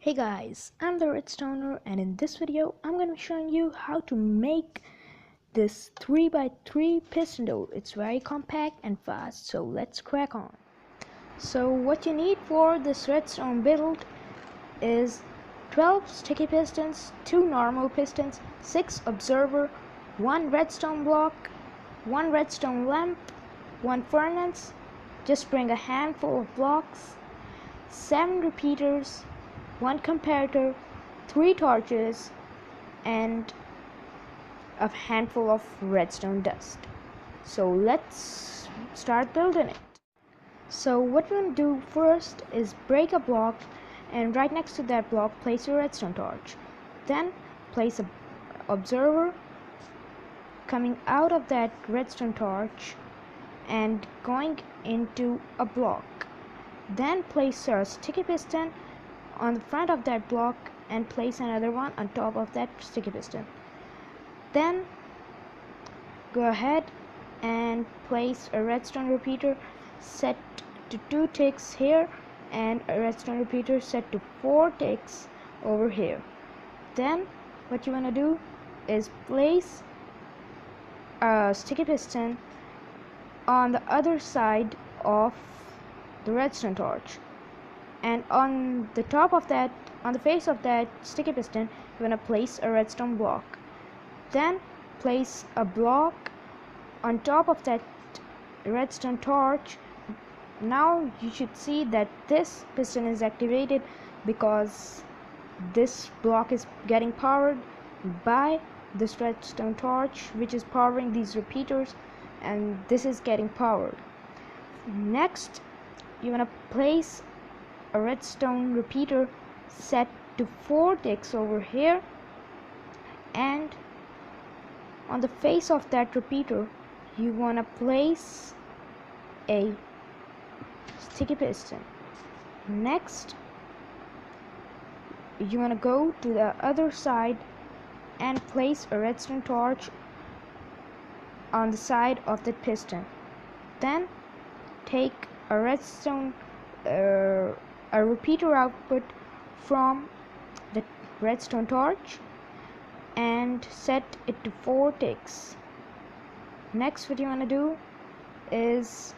Hey guys, I'm the Redstoner, and in this video I'm going to be showing you how to make this 3x3 piston door. It's very compact and fast, so let's crack on. So what you need for this redstone build is 12 sticky pistons, 2 normal pistons, 6 observer, 1 redstone block, 1 redstone lamp, 1 furnace. Just bring a handful of blocks, 7 repeaters, 1 comparator, 3 torches, and a handful of redstone dust. So let's start building it. So what we're going to do first is break a block, and right next to that block place a redstone torch. Then place an observer coming out of that redstone torch and going into a block. Then place a sticky piston on the front of that block and place another one on top of that sticky piston. Then go ahead and place a redstone repeater set to 2 ticks here and a redstone repeater set to 4 ticks over here. Then what you want to do is place a sticky piston on the other side of the redstone torch, and on the top of that, on the face of that sticky piston, you're going to place a redstone block. Then place a block on top of that redstone torch. Now you should see that this piston is activated because this block is getting powered by this redstone torch, which is powering these repeaters, and this is getting powered. Next, you want to place a redstone repeater set to 4 ticks over here, and on the face of that repeater you want to place a sticky piston. Next, you want to go to the other side and place a redstone torch on the side of the piston. Then take a redstone a repeater output from the redstone torch and set it to 4 ticks. Next, what you want to do is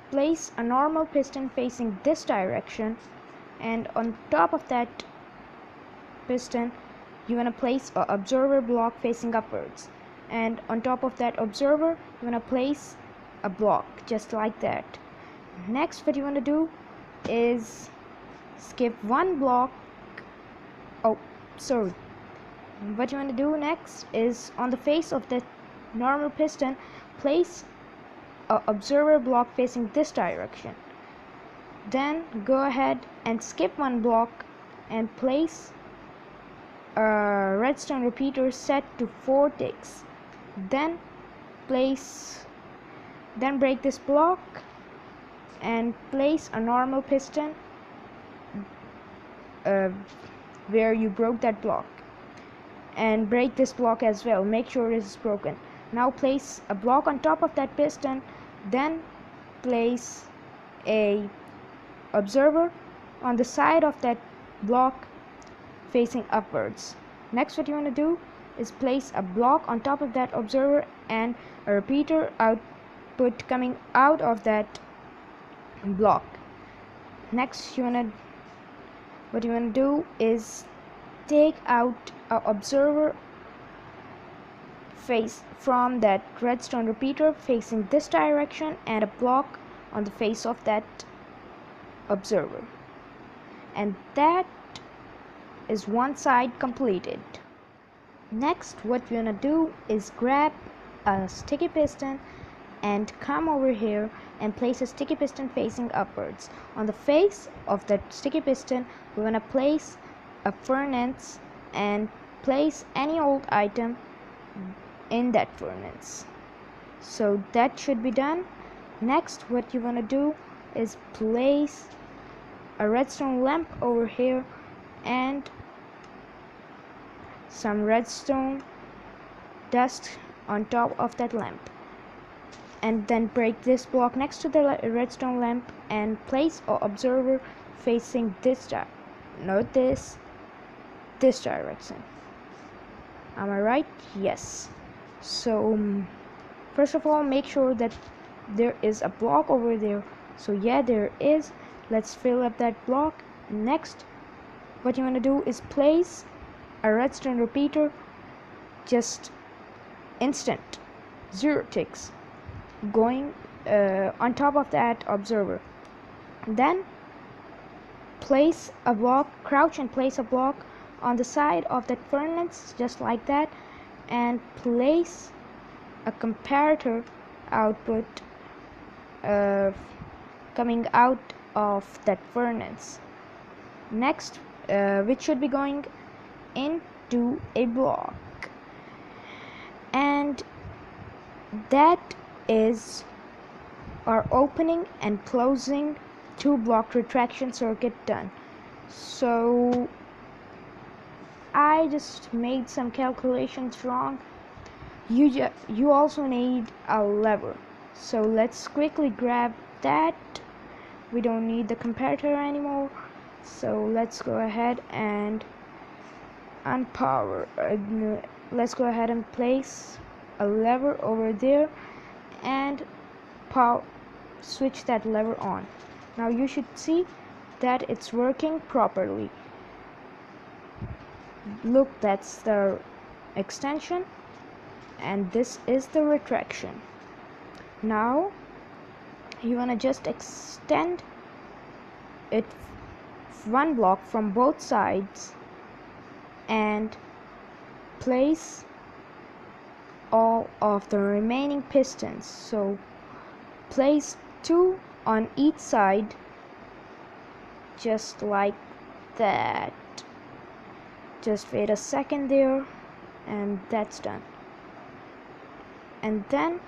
place a normal piston facing this direction, and on top of that piston you want to place an observer block facing upwards, and on top of that observer you want to place a block just like that. Next, what you want to do is skip 1 block. What you want to do next is on the face of the normal piston place a observer block facing this direction. Then go ahead and skip 1 block and place a redstone repeater set to 4 ticks. Then break this block and place a normal piston where you broke that block, and break this block as well. Make sure it is broken. Now place a block on top of that piston, then place a observer on the side of that block facing upwards. Next, what you want to do is place a block on top of that observer and a repeater output coming out of that block. Next, what you want to do is take out an observer face from that redstone repeater facing this direction and a block on the face of that observer, and that is one side completed. Next, what we're gonna do is grab a sticky piston and come over here and place a sticky piston facing upwards. On the face of that sticky piston we're gonna place a furnace and place any old item in that furnace. So that should be done. Next, what you want to do is place a redstone lamp over here and some redstone dust on top of that lamp, and then break this block next to the redstone lamp and place an observer facing this Note this direction. Am I right? Yes. So first of all, make sure that there is a block over there. So yeah, there is. Let's fill up that block. Next, what you want to do is place a redstone repeater, just instant 0 ticks, going on top of that observer. Then place a block, crouch and place a block on the side of that furnace, just like that, and place a comparator output coming out of that furnace. Next, which should be going into a block, and that is our opening and closing 2-block retraction circuit done. So I just made some calculations wrong. You also need a lever, so let's quickly grab that. We don't need the comparator anymore, so let's go ahead and unpower. Let's go ahead and place a lever over there and switch that lever on. Now you should see that it's working properly. Look, that's the extension and this is the retraction. Now you want to just extend it 1 block from both sides and place all of the remaining pistons. So place 2 on each side, just like that. Just wait a second there, and that's done. And then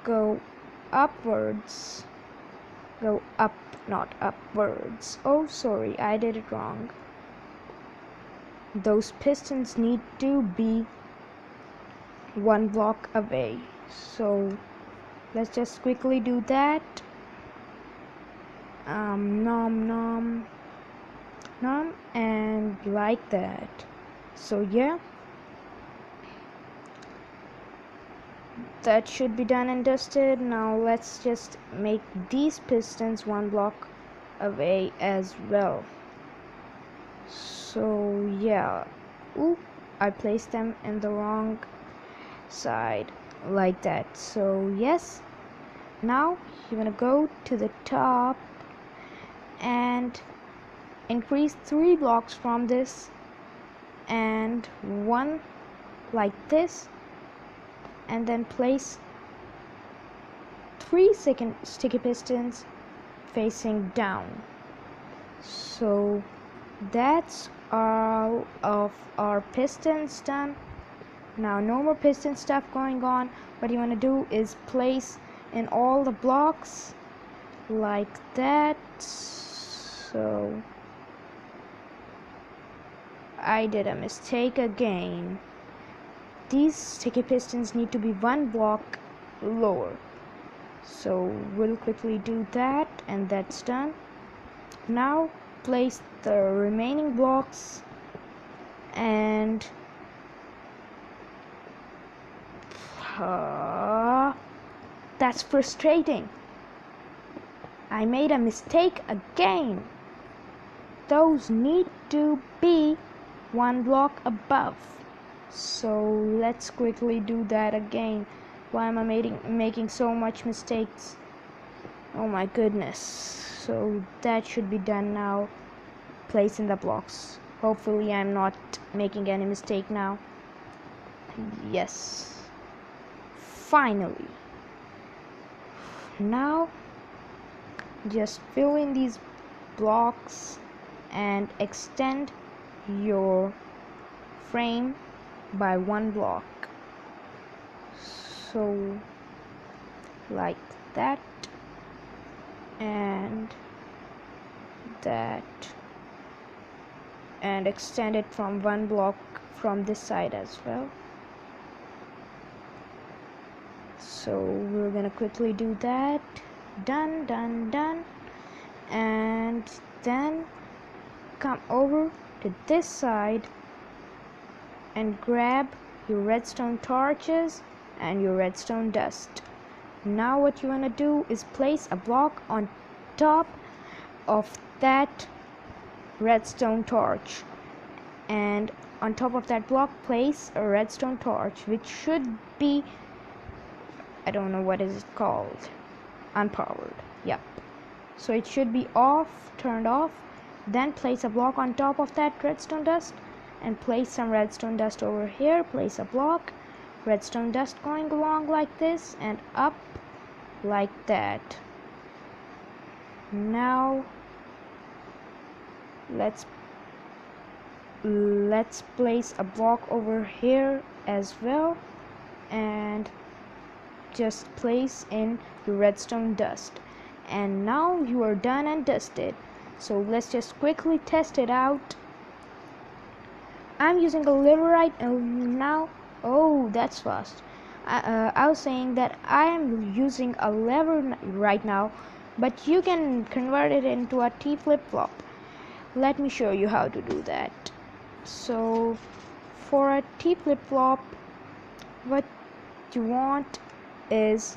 go upwards, go up, not upwards. Oh, sorry, I did it wrong. Those pistons need to be 1 block away, so let's just quickly do that. Nom, and like that. So yeah, that should be done and dusted. Now let's just make these pistons 1 block away as well. So yeah, oop, I placed them in the wrong side, like that. So yes, now you're gonna go to the top and increase 3 blocks from this and 1 like this, and then place 3 sticky pistons facing down. So that's all of our pistons done. Now no more piston stuff going on. What you want to do is place in all the blocks like that. So I did a mistake again. These sticky pistons need to be 1 block lower, so we'll quickly do that, and that's done. Now place the remaining blocks, and that's frustrating. I made a mistake again. Those need to be 1 block above. So let's quickly do that again. Why am I making so much mistakes? Oh my goodness. So that should be done now. Place in the blocks. Hopefully I'm not making any mistake now. Yes. Finally. Now just fill in these blocks and extend your frame by 1 block, so like that and that, and extend it from 1 block from this side as well. So we're gonna quickly do that. Done. And then come over to this side and grab your redstone torches and your redstone dust. Now what you want to do is place a block on top of that redstone torch, and on top of that block place a redstone torch, which should be, I don't know what is it called, unpowered. Yep, so it should be off, turned off. Then place a block on top of that redstone dust and place some redstone dust over here. Place a block, redstone dust going along like this and up like that. Now let's place a block over here as well and just place in the redstone dust. And now you are done and dusted. So let's just quickly test it out. I'm using a leverite and now, oh, that's fast. I was saying that I am using a lever right now, but you can convert it into a T flip-flop. Let me show you how to do that. So for a T flip-flop, what you want is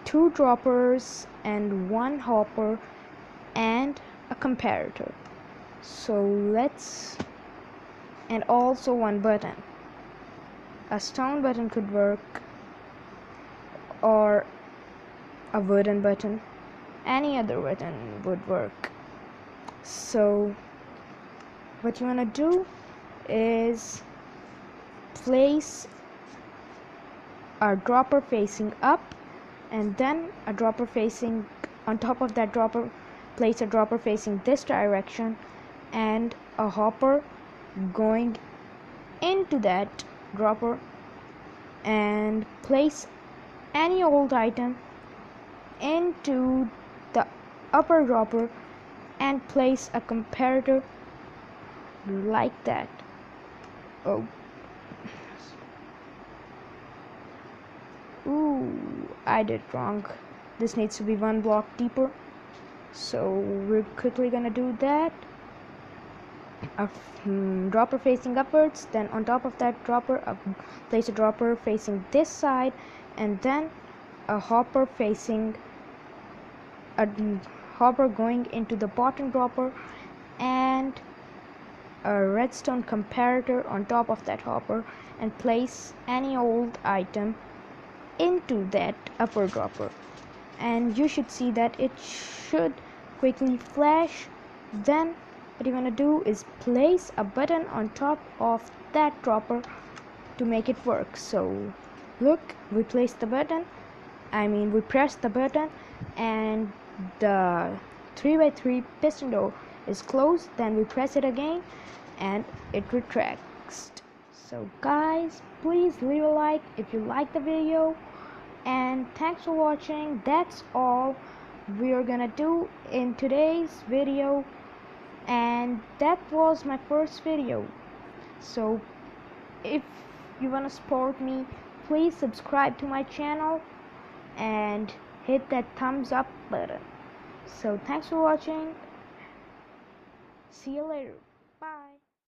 2 droppers and 1 hopper and a comparator. So and also 1 button. A stone button could work, or a wooden button. Any other button would work. So what you want to do is place a dropper facing up, and then a dropper facing on top of that dropper, place a dropper facing this direction and a hopper going into that dropper, and place any old item into the upper dropper and place a comparator like that. Oh, ooh, I did wrong. This needs to be 1 block deeper, so we're quickly gonna do that. A dropper facing upwards, then on top of that dropper place a dropper facing this side, and then a hopper going into the bottom dropper, and a redstone comparator on top of that hopper, and place any old item into that upper dropper, and you should see that it should quickly flash. Then what you want to do is place a button on top of that dropper to make it work. So look, we pressed the button and the 3x3 piston door is closed. Then we press it again and it retracts. So guys, please leave a like if you like the video, and thanks for watching. That's all we are gonna do in today's video, and that was my first video. So if you want to support me, please subscribe to my channel and hit that thumbs up button. So thanks for watching. See you later.